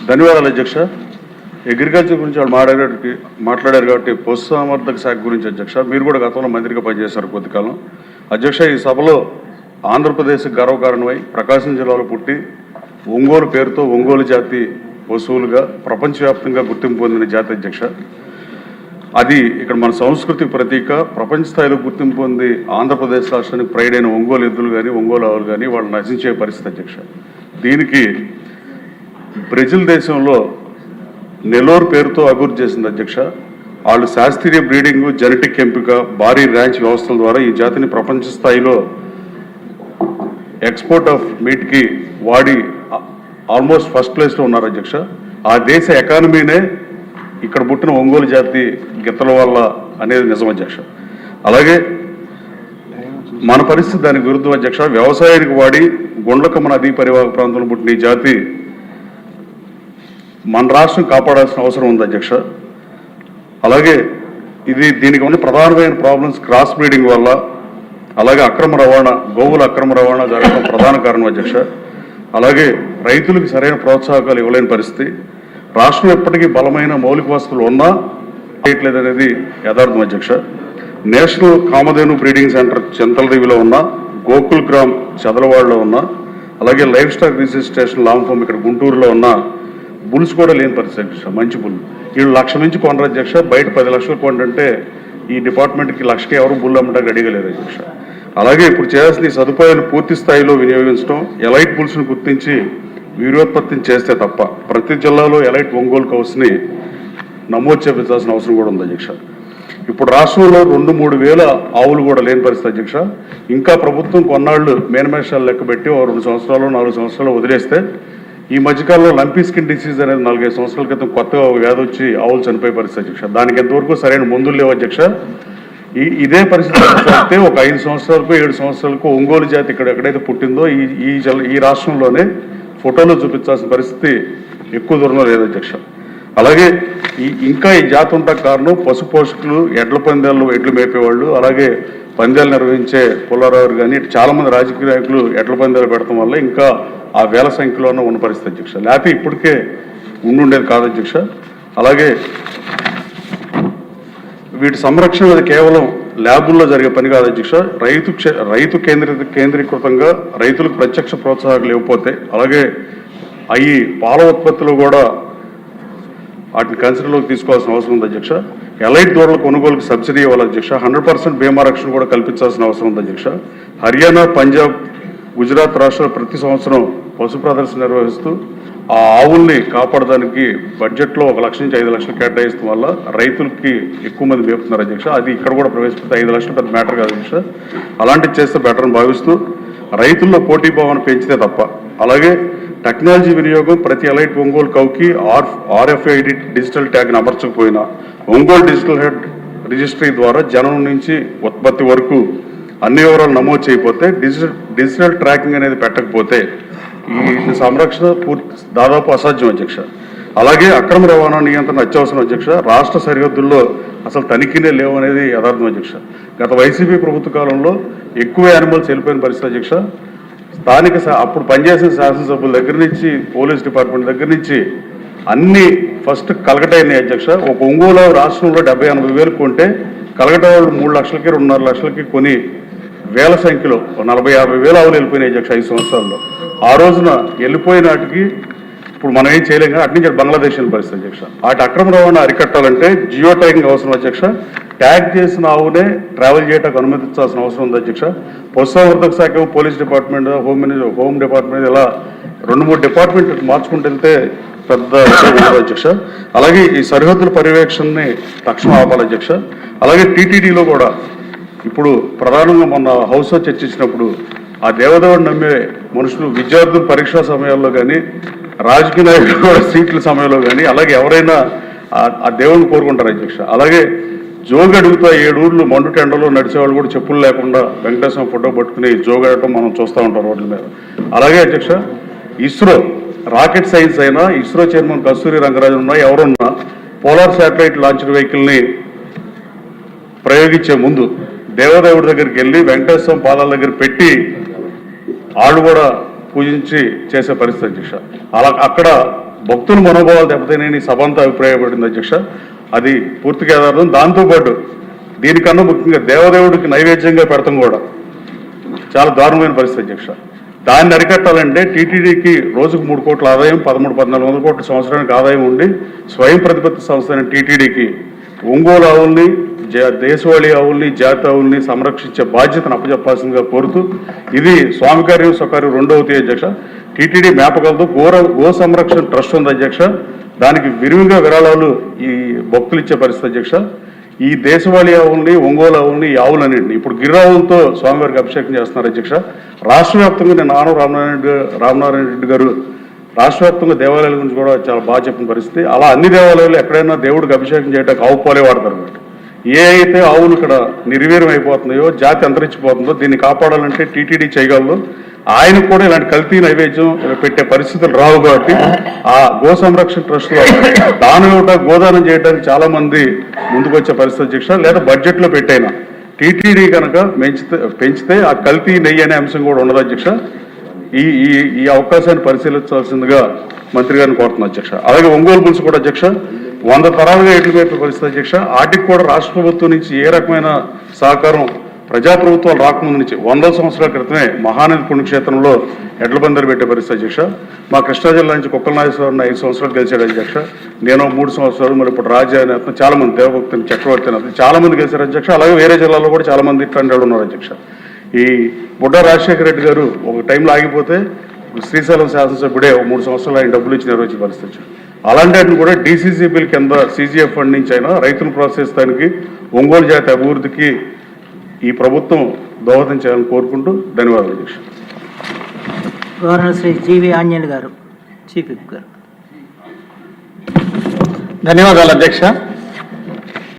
ధన్యవాదాలు అధ్యక్ష. అగ్రికల్చర్ గురించి వాళ్ళు మాట్లాడారు కాబట్టి పశుసంవర్ధక శాఖ గురించి అధ్యక్ష, మీరు కూడా గతంలో మంత్రిగా పనిచేశారు కొద్ది కాలం. అధ్యక్ష, ఈ సభలో ఆంధ్రప్రదేశ్ గర్వకారణమై ప్రకాశం జిల్లాలో పుట్టి ఒంగోలు పేరుతో ఒంగోలు జాతి పశువులుగా ప్రపంచవ్యాప్తంగా గుర్తింపు పొందిన జాతి అధ్యక్ష. అది ఇక్కడ మన సంస్కృతి ప్రతీక. ప్రపంచ స్థాయిలో గుర్తింపు పొంది ఆంధ్రప్రదేశ్ రాష్ట్రానికి ప్రైడ్ అయిన ఒంగోలు ఎద్దులు కానీ ఒంగోలు ఆవులు కానీ వాళ్ళు నశించే పరిస్థితి అధ్యక్ష. దీనికి బ్రెజిల్ దేశంలో నెలోర్ పేరుతో అభివృద్ధి చేసింది అధ్యక్ష. వాళ్ళు శాస్త్రీయ బ్రీడింగ్, జెనెటిక్ ఎంపిక, భారీ ర్యాంచ్ వ్యవస్థల ద్వారా ఈ జాతిని ప్రపంచ స్థాయిలో ఎక్స్పోర్ట్ ఆఫ్ మీట్కి వాడి ఆల్మోస్ట్ ఫస్ట్ ప్లేస్లో ఉన్నారు అధ్యక్ష. ఆ దేశ ఎకానమీనే ఇక్కడ పుట్టిన ఒంగోలు జాతి గిత్తల వల్ల అనేది నిజం అధ్యక్ష. అలాగే మన పరిస్థితి దానికి విరుద్ధం అధ్యక్ష. వ్యవసాయానికి వాడి గుండ్లకమ్మ నదీ పరివాహక ప్రాంతంలో పుట్టిన ఈ జాతి మన రాష్ట్రం కాపాడాల్సిన అవసరం ఉంది అధ్యక్ష. అలాగే దీనికి ఉన్న ప్రధానమైన ప్రాబ్లమ్స్ క్రాస్ బ్రీడింగ్ వల్ల, అలాగే అక్రమ రవాణా, గోవుల అక్రమ రవాణా జరగడం ప్రధాన కారణం అధ్యక్ష. అలాగే రైతులకు సరైన ప్రోత్సాహకాలు ఇవ్వలేని పరిస్థితి. రాష్ట్రం ఎప్పటికీ బలమైన మౌలిక వసతులు ఉన్నా చేయట్లేదనేది యథార్థం అధ్యక్ష. నేషనల్ కామధేను బ్రీడింగ్ సెంటర్ చింతలదేవిలో ఉన్న, గోకుల్ గ్రామ్ చదలవాడలో ఉన్న, అలాగే లైఫ్ స్టాక్ రీసెర్చ్ స్టేషన్ లాంఫోమ్ ఇక్కడ గుంటూరులో ఉన్న బుల్స్ కూడా లేని పరిస్థితి అధ్యక్ష. మంచి బుల్ వీళ్ళు 1,00,000 నుంచి కొనరు అధ్యక్ష. బయట 10 లక్షలు కొంటే ఈ డిపార్ట్మెంట్కి 1,00,000కి ఎవరు బుల్ అమ్మడానికి రెడీగా లేరు అధ్యక్ష. అలాగే ఇప్పుడు చేయాల్సిన ఈ సదుపాయాన్ని పూర్తి స్థాయిలో వినియోగించడం, ఎలైట్ బుల్స్ను గుర్తించి వీర్యోత్పత్తిని చేస్తే తప్ప ప్రతి జిల్లాలో ఎలైట్ ఒంగోలు కౌస్ని నమోదు చేపించాల్సిన అవసరం కూడా ఉంది అధ్యక్ష. ఇప్పుడు రాష్ట్రంలో 2-3 వేల ఆవులు కూడా లేని పరిస్థితి అధ్యక్ష. ఇంకా ప్రభుత్వం కొన్నాళ్ళు మేనమేషాలు లెక్క పెట్టి 2 సంవత్సరాలు 4 సంవత్సరాలు వదిలేస్తే ఈ మధ్యకాలంలో లంపీ స్కిన్ డిసీజ్ అనేది 4-5 సంవత్సరాల క్రితం కొత్తగా వ్యాధి వచ్చి ఆవులు చనిపోయే పరిస్థితి అధ్యక్ష. దానికి ఎంతవరకు సరైన మందులు లేవు అధ్యక్ష. ఇదే పరిస్థితి అయితే ఒక 5 సంవత్సరాలకు 7 సంవత్సరాలకు ఒంగోలు జాతి ఇక్కడ ఎక్కడైతే పుట్టిందో ఈ రాష్ట్రంలోనే ఫోటోలో చూపించాల్సిన పరిస్థితి ఎక్కువ దూరంలో లేదు అధ్యక్ష. అలాగే ఇంకా ఈ జాతి ఉంటా కారణం పశు పోషకులు, ఎడ్ల పందాలు, ఎడ్లు మేపేవాళ్ళు, అలాగే పందాలు నిర్వహించే పుల్లారావు కానీ చాలామంది రాజకీయ నాయకులు ఎడ్ల పందాలు పెడతాం వల్ల ఇంకా ఆ వేల సంఖ్యలోనే ఉన్న పరిస్థితి అధ్యక్ష. లేకపోతే ఇప్పటికే ఉండుండేది కాదు అధ్యక్ష. అలాగే వీటి సంరక్షణ అది కేవలం ల్యాబుల్లో జరిగే పని కాదు అధ్యక్ష. రైతు కేంద్రీకృతంగా రైతులకు ప్రత్యక్ష ప్రోత్సాహకాలు ఇవ్వకపోతే, అలాగే అవి పాల ఉత్పత్తులు కూడా వాటిని కన్సిడర్లోకి తీసుకోవాల్సిన అవసరం ఉంది అధ్యక్ష. ఎలైట్ దూడల కొనుగోలుకు సబ్సిడీ ఇవ్వాలి అధ్యక్ష. 100% బీమా రక్షణ కూడా కల్పించాల్సిన అవసరం ఉంది అధ్యక్ష. హర్యానా, పంజాబ్, గుజరాత్ రాష్ట్రాలు ప్రతి సంవత్సరం పశు ప్రదర్శన నిర్వహిస్తూ ఆ ఆవుల్ని కాపాడడానికి బడ్జెట్లో 1 లక్ష నుంచి 5 లక్షలు కేటాయిస్తాం వల్ల రైతులకి ఎక్కువ మంది మేపుతున్నారు అధ్యక్ష. అది ఇక్కడ కూడా ప్రవేశపెడితే 5 లక్షలు పెద్ద మ్యాటర్ కాదు అధ్యక్ష. అలాంటివి చేస్తే బెటర్ అని భావిస్తూ రైతుల్లో పోటీ భావన పెంచితే తప్ప, అలాగే టెక్నాలజీ వినియోగం ప్రతి ఎలైట్ ఒంగోలు కౌకి RFID డిజిటల్ ట్యాగ్ని అమర్చకపోయినా, ఒంగోలు డిజిటల్ హెడ్ రిజిస్ట్రీ ద్వారా జననం నుంచి ఉత్పత్తి వరకు అన్ని వివరాలు నమోదు చేయకపోతే, డిజిటల్ ట్రాకింగ్ అనేది పెట్టకపోతే ఈ సంరక్షణ దాదాపు అసాధ్యం అధ్యక్ష. అలాగే అక్రమ రవాణా నియంత్రణ అత్యవసరం అధ్యక్ష. రాష్ట్ర సరిహద్దుల్లో అసలు తనిఖీనే లేవు అనేది యథార్థం అధ్యక్ష. గత వైసీపీ ప్రభుత్వ కాలంలో ఎక్కువ యానిమల్స్ వెళ్ళిపోయిన పరిస్థితి అధ్యక్ష. స్థానిక అప్పుడు పనిచేసిన శాసనసభ్యుల దగ్గర నుంచి, పోలీస్ డిపార్ట్మెంట్ దగ్గర నుంచి అన్ని ఫస్ట్ కలకట అయినాయి అధ్యక్ష. ఒక ఒంగోలు రాష్ట్రంలో 70-80 వేలు కొంటే కలకట వాళ్ళు 3 లక్షలకి 2.5 లక్షలకి కొని వేల సంఖ్యలో 40-50 వేల ఆవులు వెళ్ళిపోయినాయి అధ్యక్ష 5 సంవత్సరాల్లో. ఆ రోజున వెళ్ళిపోయిన వాటికి ఇప్పుడు మనం ఏం చేయలేం కానీ అటు నుంచి బంగ్లాదేశ్ పరిస్థితి అధ్యక్ష. వాటి అక్రమ రవాణా అరికట్టాలంటే జియో ట్యాగింగ్ అవసరం అధ్యక్ష. ట్యాగ్ చేసిన ఆవునే ట్రావెల్ చేయడానికి అనుమతించాల్సిన అవసరం ఉంది అధ్యక్ష. పశుసంవర్ధక శాఖ, పోలీస్ డిపార్ట్మెంట్, హోమ్ డిపార్ట్మెంట్ ఇలా 2-3 డిపార్ట్మెంట్ మార్చుకుంటూ వెళ్తే పెద్ద అధ్యక్ష. అలాగే ఈ సరిహద్దుల పర్యవేక్షణని తక్షణం ఆపాలి అధ్యక్ష. అలాగే టీటీడీలో కూడా ఇప్పుడు ప్రధానంగా మొన్న హౌస్లో చర్చించినప్పుడు ఆ దేవదేవుడు నమ్మే మనుషులు విద్యార్థులు పరీక్షా సమయాల్లో కానీ, రాజకీయ నాయకులు సీట్ల సమయంలో కానీ, అలాగే ఎవరైనా ఆ దేవుడిని కోరుకుంటారు అధ్యక్ష. అలాగే జోగు అడుగుతా 7 ఊర్లు మండు టెండలో నడిచేవాళ్ళు కూడా చెప్పులు లేకుండా వెంకటేశ్వర ఫోటో పట్టుకుని జోగడటం మనం చూస్తూ ఉంటాం రోడ్ల మీద. అలాగే అధ్యక్ష ఇస్రో రాకెట్ సైన్స్ అయినా, ఇస్రో చైర్మన్ కస్తూరి రంగరాజన్ ఉన్నా, ఎవరున్నా పోలార్ శాటిలైట్ లాంచర్ వెహికల్ని ప్రయోగించే ముందు దేవదేవుడి దగ్గరికి వెళ్ళి వెంకటేశ్వర పాదాల దగ్గర పెట్టి వాళ్ళు కూడా పూజించి చేసే పరిస్థితి అధ్యక్ష. అలా అక్కడ భక్తుల మనోభావాలు దెబ్బతిని సభ అంతా అభిప్రాయపడింది అధ్యక్ష. అది పూర్తిగా ఆధారం. దాంతోపాటు దీనికన్నా ముఖ్యంగా దేవదేవుడికి నైవేద్యంగా పెడతాం కూడా చాలా దారుణమైన పరిస్థితి అధ్యక్ష. దాన్ని అరికట్టాలంటే టీటీడీకి రోజుకు 3 కోట్ల ఆదాయం, 13-1400 కోట్ల సంవత్సరానికి ఆదాయం ఉండి స్వయం ప్రతిపత్తి సంస్థ అయిన టీటీడీకి ఒంగోలు ఆవుల్ని, దేశవాళీ ఆవుల్ని, జాతి ఆవుల్ని సంరక్షించే బాధ్యతను అప్పచెప్పాల్సిందిగా కోరుతూ, ఇది స్వామి కార్యం స్వకార్యం 2వ తేదీ అధ్యక్ష. టీటీడీ మేపగలదు. గో సంరక్షణ ట్రస్ట్ ఉంది అధ్యక్ష. దానికి విరివిగా విరాళాలు ఈ భక్తులు ఇచ్చే పరిస్థితి అధ్యక్ష. ఈ దేశవాళీ ఆవుల్ని, ఒంగోలు ఆవుల్ని, ఈ ఆవులన్నింటినీ ఇప్పుడు గిర్రావులతో స్వామివారికి అభిషేకం చేస్తున్నారు అధ్యక్ష. రాష్ట్ర వ్యాప్తంగా నేను రామనారాయణ రెడ్డి గారు రాష్ట్ర వ్యాప్తంగా దేవాలయాల గురించి కూడా చాలా బాగా చెప్పిన పరిస్థితి. అలా అన్ని దేవాలయాలు ఎక్కడైనా దేవుడికి అభిషేకం చేయడానికి ఆవు పాలే వాడతారు అన్నమాట. ఏ అయితే ఆవులు ఇక్కడ నిర్వీర్యం అయిపోతున్నాయో, జాతి అంతరించిపోతుందో దీన్ని కాపాడాలంటే టీటీడీ చేయగలదు. ఆయనకు కూడా ఇలాంటి కల్తీ నైవేద్యం పెట్టే పరిస్థితులు రావు కాబట్టి ఆ గో సంరక్షణ ట్రస్ట్ లో దానం గోదానం చేయడానికి చాలా మంది ముందుకు వచ్చే పరిస్థితి అధ్యక్ష. లేదా బడ్జెట్ లో పెట్టైనా టీటీడీ కనుక పెంచితే ఆ కల్తీ నెయ్యి అనే అంశం కూడా ఉండదు అధ్యక్ష. ఈ అవకాశాన్ని పరిశీలించాల్సిందిగా మంత్రి గారిని కోరుతున్నాను అధ్యక్ష. అలాగే ఒంగోలు పులుసు కూడా అధ్యక్ష 100 తరాలుగా ఎడ్లు మేపే పరిస్థితి అధ్యక్ష. వాటికి కూడా రాష్ట్ర ప్రభుత్వం నుంచి ఏ రకమైన సహకారం ప్రజాప్రభుత్వాలు రాకముందు నుంచి 100 సంవత్సరాల క్రితమే మహానది పుణ్యక్షేత్రంలో ఎడ్ల బందరు పెట్టే పరిస్థితి అధ్యక్ష. మా కృష్ణా జిల్లా నుంచి కుక్కల నాగేశ్వరరావు 5 సంవత్సరాలు గెలిచాడు అధ్యక్ష. నేను 3 సంవత్సరాలు, మరి ఇప్పుడు రాజ్య అనే అతను చాలా మంది, దేవభక్తుని చక్రవర్తి అతను చాలా మంది గెలిచారు అధ్యక్ష. అలాగే వేరే జిల్లాలో కూడా చాలా మంది ఇట్లాంటి ఉన్నారు అధ్యక్ష. ఈ బుడ్డ రాజశేఖర రెడ్డి గారు ఒక టైంలో ఆగిపోతే శ్రీశైలం శాసనసభ్యుడే 3 సంవత్సరాలు ఆయన డబ్బులు ఇచ్చి నిర్వహించే పరిస్థితి. అలాంటి వాటిని కూడా డీసీసీబీల కింద సీజీఎఫ్ ఫండ్ నుంచి అయినా రైతులను ప్రోత్సహిస్తానికి, ఒంగోలు జాతి అభివృద్ధికి ఈ ప్రభుత్వం దోహదం చేయాలని కోరుకుంటూ ధన్యవాదాలు అధ్యక్ష. గవర్నర్ శ్రీ జీవి ఆంజనేయులు గారు, చీఫ్ విప్ గారు. ధన్యవాదాలు అధ్యక్ష.